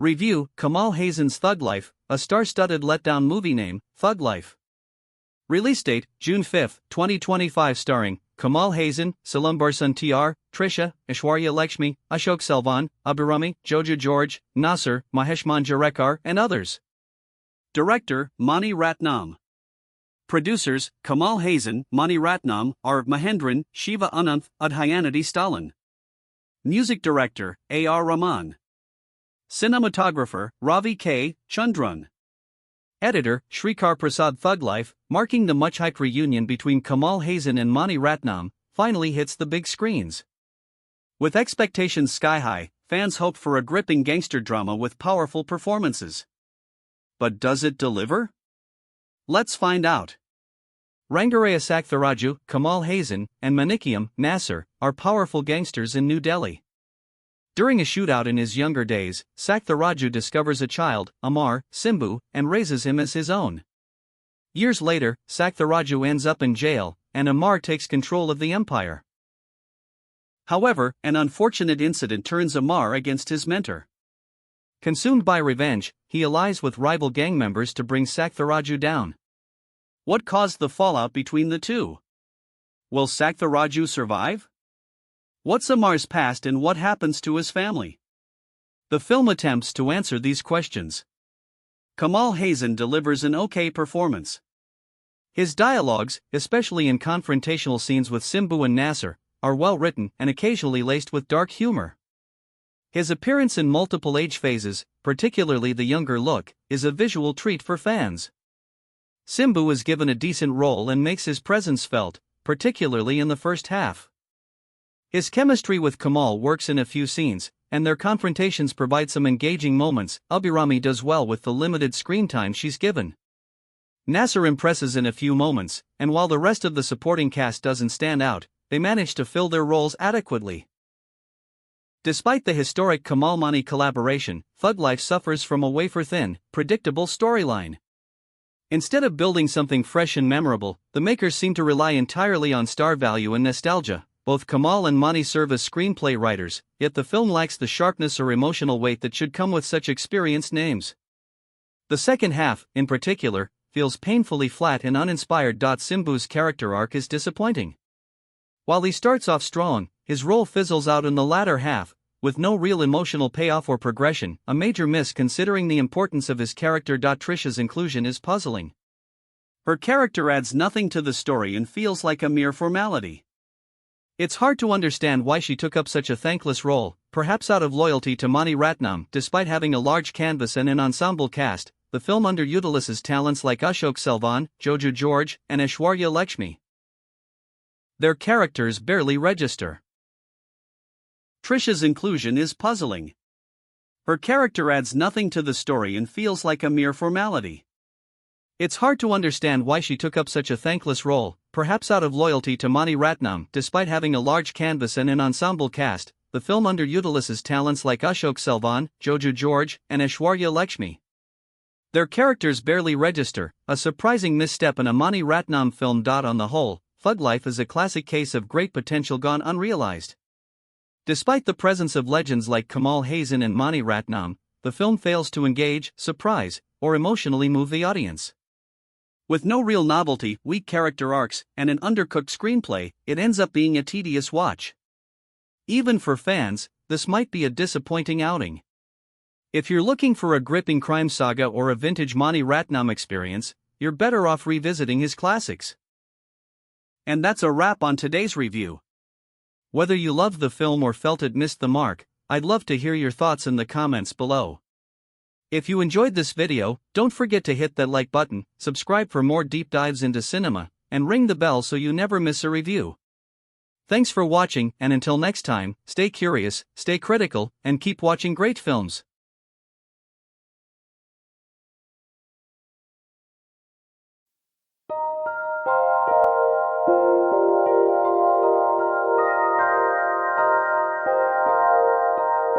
Review: Kamal Haasan's Thug Life, a star-studded letdown movie. Name: Thug Life. Release date: June 5, 2025. Starring Kamal Haasan, Salam Barsan Tr, Trisha, Aishwarya Lakshmi, Ashok Selvan, Abhirami, Jojo George, Nasser, Mahesh Manjrekar, and others. Director: Mani Ratnam. Producers: Kamal Haasan, Mani Ratnam, R. Mahendran, Shiva Ananth, Udhayanati Stalin. Music Director: A.R. Rahman. Cinematographer: Ravi K. Chandran. Editor: Shrikar Prasad. Thug Life, marking the much-hyped reunion between Kamal Haasan and Mani Ratnam, finally hits the big screens. With expectations sky-high, fans hoped for a gripping gangster drama with powerful performances. But does it deliver? Let's find out. Rangaraya Saktharaju, Kamal Haasan, and Manikyam, Nasser, are powerful gangsters in New Delhi. During a shootout in his younger days, Saktharaju discovers a child, Amar, Simbu, and raises him as his own. Years later, Saktharaju ends up in jail, and Amar takes control of the empire. However, an unfortunate incident turns Amar against his mentor. Consumed by revenge, he allies with rival gang members to bring Saktharaju down. What caused the fallout between the two? Will Saktharaju survive? What's Amar's past and what happens to his family? The film attempts to answer these questions. Kamal Haasan delivers an okay performance. His dialogues, especially in confrontational scenes with Simbu and Nasser, are well written and occasionally laced with dark humor. His appearance in multiple age phases, particularly the younger look, is a visual treat for fans. Simbu is given a decent role and makes his presence felt, particularly in the first half. His chemistry with Kamal works in a few scenes, and their confrontations provide some engaging moments. Abhirami does well with the limited screen time she's given. Nasser impresses in a few moments, and while the rest of the supporting cast doesn't stand out, they manage to fill their roles adequately. Despite the historic Kamal-Mani collaboration, Thug Life suffers from a wafer-thin, predictable storyline. Instead of building something fresh and memorable, the makers seem to rely entirely on star value and nostalgia. Both Kamal and Mani serve as screenplay writers, yet the film lacks the sharpness or emotional weight that should come with such experienced names. The second half, in particular, feels painfully flat and uninspired. Simbu's character arc is disappointing. While he starts off strong, his role fizzles out in the latter half, with no real emotional payoff or progression, a major miss considering the importance of his character. Trisha's inclusion is puzzling. Her character adds nothing to the story and feels like a mere formality. It's hard to understand why she took up such a thankless role, perhaps out of loyalty to Mani Ratnam. Despite having a large canvas and an ensemble cast, the film underutilizes talents like Ashok Selvan, Jojo George, and Aishwarya Lakshmi. Their characters barely register. Trisha's inclusion is puzzling. Her character adds nothing to the story and feels like a mere formality. It's hard to understand why she took up such a thankless role, perhaps out of loyalty to Mani Ratnam. Despite having a large canvas and an ensemble cast, the film underutilizes talents like Ashok Selvan, Jojo George, and Aishwarya Lakshmi. Their characters barely register, a surprising misstep in a Mani Ratnam film. On the whole, Thug Life is a classic case of great potential gone unrealized. Despite the presence of legends like Kamal Haasan and Mani Ratnam, the film fails to engage, surprise, or emotionally move the audience. With no real novelty, weak character arcs, and an undercooked screenplay, it ends up being a tedious watch. Even for fans, this might be a disappointing outing. If you're looking for a gripping crime saga or a vintage Mani Ratnam experience, you're better off revisiting his classics. And that's a wrap on today's review. Whether you loved the film or felt it missed the mark, I'd love to hear your thoughts in the comments below. If you enjoyed this video, don't forget to hit that like button, subscribe for more deep dives into cinema, and ring the bell so you never miss a review. Thanks for watching, and until next time, stay curious, stay critical, and keep watching great films.